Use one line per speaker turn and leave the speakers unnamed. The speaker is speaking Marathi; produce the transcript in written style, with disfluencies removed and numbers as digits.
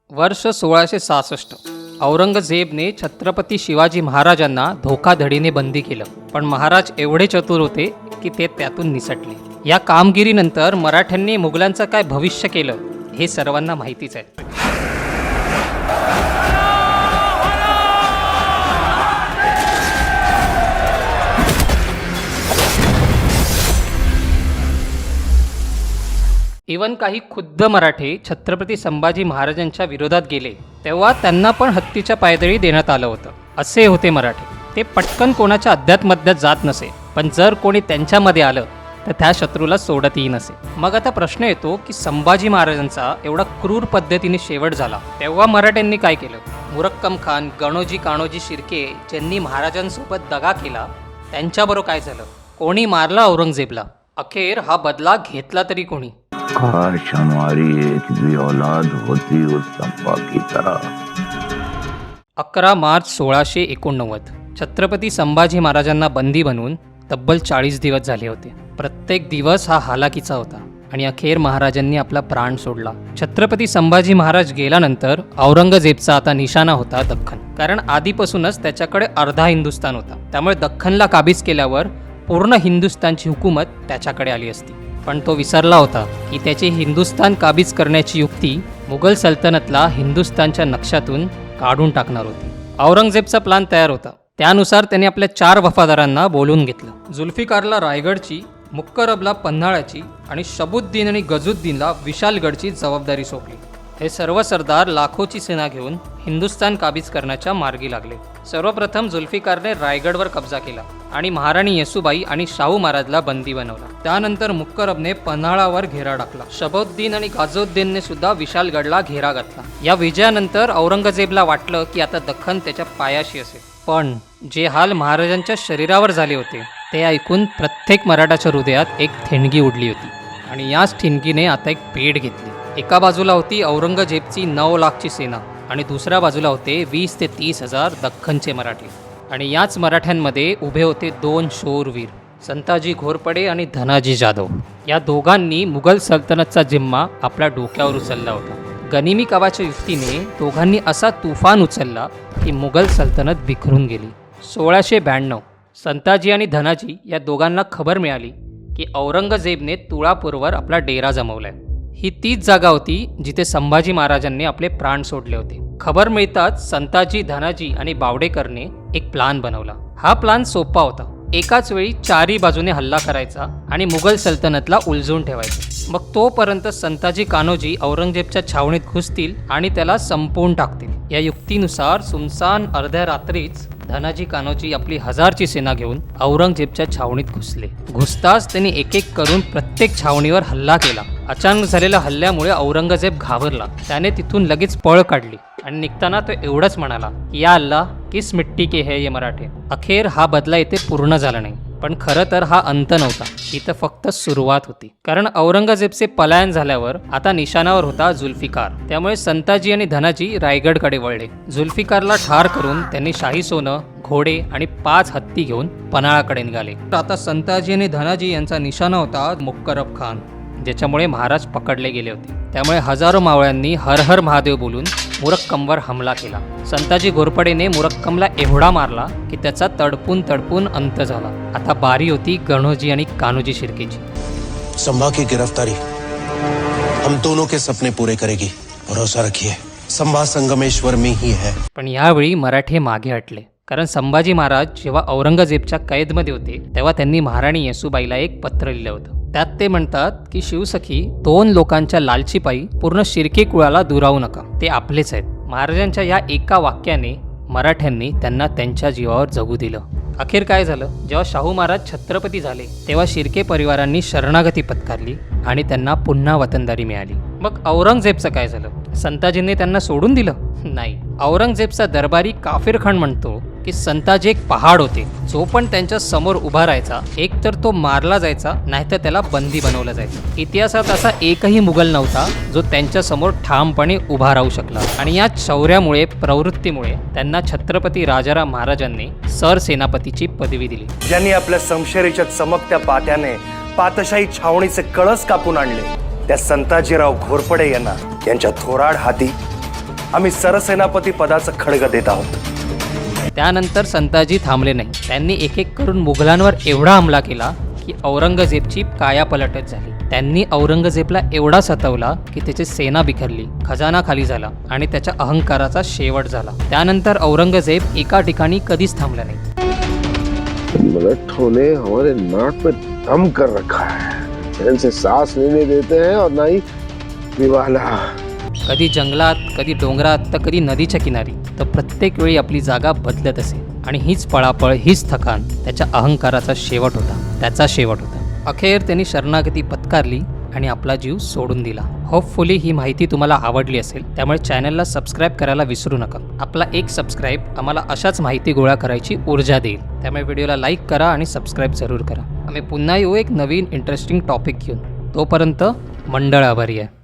वर्ष 1666 औरंगजेबने छत्रपती शिवाजी महाराजांना धोकाधडीने बंदी केलं. पण महाराज एवढे चतुर होते की ते त्यातून निसटले. या कामगिरीनंतर मराठ्यांनी मुघलांचं काय भविष्य केलं हे सर्वांना माहितीच आहे. इवन काही खुद्द मराठे छत्रपती संभाजी महाराजांच्या विरोधात गेले तेव्हा त्यांना पण हत्तीच्या पायदळी देण्यात आलं होतं. असे होते मराठे. ते पटकन कोणाच्या अध्यात्मध्यात जात नसे, पण जर कोणी त्यांच्यामध्ये आलं तर त्या शत्रूला सोडतही नसे. मग आता प्रश्न येतो की संभाजी महाराजांचा एवढा क्रूर पद्धतीने शेवट झाला तेव्हा मराठ्यांनी काय केलं? मुरक्कम खान, गणोजी काणोजी शिर्के ज्यांनी महाराजांसोबत दगा केला त्यांच्याबरोबर काय झालं? कोणी मारला औरंगजेबला? अखेर हा बदला घेतला तरी कोणी?
काश हमारी एक भी औलाद होती उस चंपा की तरह.
11 मार्च 1689 छत्रपती संभाजी महाराजांना बंदी बनवून तब्बल 40 दिवस झाले होते. प्रत्येक दिवस हा हालाकीचा होता आणि अखेर महाराजांनी आपला प्राण सोडला. छत्रपती संभाजी महाराज गेल्यानंतर औरंगजेबचा आता निशाणा होता दख्खन. कारण आधीपासूनच त्याच्याकडे अर्धा हिंदुस्थान होता. त्यामुळे दख्खनला काबीज केल्यावर पूर्ण हिंदुस्थानची हुकूमत त्याच्याकडे आली असती. पण तो विसरला होता की त्याची हिंदुस्थान काबीज करण्याची युक्ती मुघल सल्तनतला हिंदुस्थानच्या नक्षातून काढून टाकणार होती. औरंगजेबचा प्लान तयार होता. त्यानुसार त्याने आपल्या 4 वफादारांना बोलवून घेतलं. जुल्फिकारला रायगडची, मुक्करबला पन्हाळ्याची आणि शबुद्दीन आणि गजुद्दीनला विशालगडची जबाबदारी सोपली. हे सर्व सरदार लाखोची सेना घेऊन हिंदुस्थान काबीज करण्याच्या मार्गी लागले. सर्वप्रथम जुल्फिकारने रायगडवर कब्जा केला आणि महाराणी येसुबाई आणि शाहू महाराजला बंदी बनवला. त्यानंतर मुक्करबने पन्हाळावर घेरा टाकला. शबुद्दीन आणि गाझुद्दीनने सुद्धा विशालगडला घेरा घातला. या विजयानंतर औरंगजेबला वाटलं की आता दख्खन त्याच्या पायाशी असेल. पण जे हाल महाराजांच्या शरीरावर झाले होते ते ऐकून प्रत्येक मराठाच्या हृदयात एक ठिणगी उडली होती आणि याच ठिणगीने आता एक पेढ घेतली. एका बाजूला होती औरंगजेबची 9 लाखची सेना आणि दुसऱ्या बाजूला होते 20 ते 30 हजार दख्खनचे मराठे. आणि याच मराठ्यांमध्ये उभे होते 2 शूरवीर, संताजी घोरपडे आणि धनाजी जाधव. या दोघांनी मुघल सल्तनतचा जिम्मा आपल्या डोक्यावर उचलला होता. गनिमी कावाच्या युक्तीने दोघांनी असा तुफान उचलला की मुघल सल्तनत बिखरून गेली. 1692 संताजी आणि धनाजी या दोघांना खबर मिळाली की औरंगजेबने तुळापूरवर आपला डेरा जमवलाय. ही तीच जागा होती जिथे संभाजी महाराजांनी आपले प्राण सोडले होते. खबर मिळताच संताजी, धनाजी आणि बावडेकरने एक प्लान बनवला. हा प्लान सोपा होता. एकाच वेळी 4ही बाजूने हल्ला करायचा आणि मुघल सल्तनतला उलझून ठेवायचं. मग तोपर्यंत संताजी कान्होजी औरंगजेबच्या छावणीत घुसतील आणि त्याला संपवून टाकतील. या युक्तीनुसार सुमसान अर्ध्या रात्रीच धनाजी कान्होजी आपली 1000ची सेना घेऊन औरंगजेबच्या छावणीत घुसले. घुसताच त्यांनी एक एक करून प्रत्येक छावणीवर हल्ला केला. अचानक झालेल्या हल्ल्यामुळे औरंगजेब घाबरला. त्याने तिथून लगेच पळ काढली आणि निघताना तो एवढंच म्हणाला, या अल्लाह किस मिट्टी के है ये मराठे. अखेर हा बदला येथे पूर्ण झाला नाही. पण खरं तर हा अंत नव्हता, इथं फक्त सुरुवात होती. कारण औरंगजेबचे पलायन झाल्यावर आता निशाणावर होता जुल्फिकार. त्यामुळे संताजी आणि धनाजी रायगडकडे वळले. जुल्फिकारला ठार करून त्यांनी शाही सोनं, घोडे आणि 5 हत्ती घेऊन पन्हाळाकडे निघाले. आता संताजी आणि धनाजी यांचा निशाणा होता मुक्करब खान, ज्याच्यामुळे महाराज पकडले गेले होते. त्यामुळे हजारो मावळ्यांनी हर हर महादेव बोलून मुरक्कमवर हमला केला. संताजी घोरपडेने मुरक्कमला एवढा मारला की त्याचा तडपून तडपून अंत झाला. आता बारी होती गणोजी आणि कान्होजी शिर्केची.
संभा की गिरफ्तारी हम दोनों के सपने पूरे करेगी, भरोसा रखिए. संभा संगमेश्वर में ही है.
पण यावेळी मराठे मागे हटले. कारण संभाजी महाराज जेव्हा औरंगजेबच्या कैदमध्ये होते तेव्हा त्यांनी महाराणी येसुबाईला एक पत्र लिहिलं होतं. त्यात ते म्हणतात की शिवसखी, 2 लोकांच्या लालचीपायी पूर्ण शिर्के कुळाला दुरावू नका, ते आपलेच आहेत. महाराजांच्या या एका वाक्याने मराठ्यांनी त्यांना त्यांच्या जीवावर जगू दिलं. अखेर काय झालं? जेव्हा शाहू महाराज छत्रपती झाले तेव्हा शिर्के परिवारांनी शरणागती पत्करली आणि त्यांना पुन्हा वतनदारी मिळाली. मग औरंगजेबचं काय झालं? संताजींनी त्यांना सोडून दिलं? नाही. औरंगजेबचा दरबारी काफिर खान म्हणतो की संताजी एक पहाड होते. जो पण त्यांच्या समोर उभा राहायचा एक तर तो मारला जायचा, नाहीतर त्याला बंदी बनवलं जायचं. इतिहासात असा एकही मुघल नव्हता जो त्यांच्या समोर ठामपणे उभा राहू शकला. आणि या शौर्यामुळे, प्रवृत्तीमुळे त्यांना छत्रपती राजाराम महाराजांनी सरसेनापतीची पदवी दिली.
ज्यांनी आपल्या समशेरीच्या चमकत्या पात्याने पातशाही छावणीचे कळस कापून आणले त्या संताजीराव घोरपडे यांना यांच्या थोराड हाती आम्ही सरसेनापती पदाचं खडग देत आहोत.
त्यानंतर संताजी थांबले नाही. त्यांनी एक एक करून मुघलांवर एवढा हमला केला की औरंगजेबची कायापलटच झाली. त्यांनी औरंगजेबला एवढा सतवला की त्याची सेना बिखरली, खजाना खाली झाला आणि त्याच्या अहंकाराचा शेवट झाला. त्यानंतर औरंगजेब एका ठिकाणी कधीच थांबला नाही.
मराठों ने हमारे नाक पे दम कर रखा है, चैन से सांस लेने देते हैं और ना ही निवाला.
कधी जंगलात, कधी डोंगरात, तर कधी नदीच्या किनारी. तर प्रत्येक वेळी आपली जागा बदलत असे आणि हीच पळापळ, हीच थकान त्याच्या अहंकाराचा शेवट होता, त्याचा शेवट होता. अखेर त्यांनी शरणागती पत्कारली आणि आपला जीव सोडून दिला. होपफुली ही माहिती तुम्हाला आवडली असेल, त्यामुळे चॅनलला सबस्क्राईब करायला विसरू नका. आपला एक सबस्क्राईब आम्हाला अशाच माहिती गोळा करायची ऊर्जा देईल. त्यामुळे व्हिडिओला लाईक करा आणि सबस्क्राईब जरूर करा. आम्ही पुन्हा येऊ एक नवीन इंटरेस्टिंग टॉपिक घेऊन. तोपर्यंत मंडळ आभारी आहे.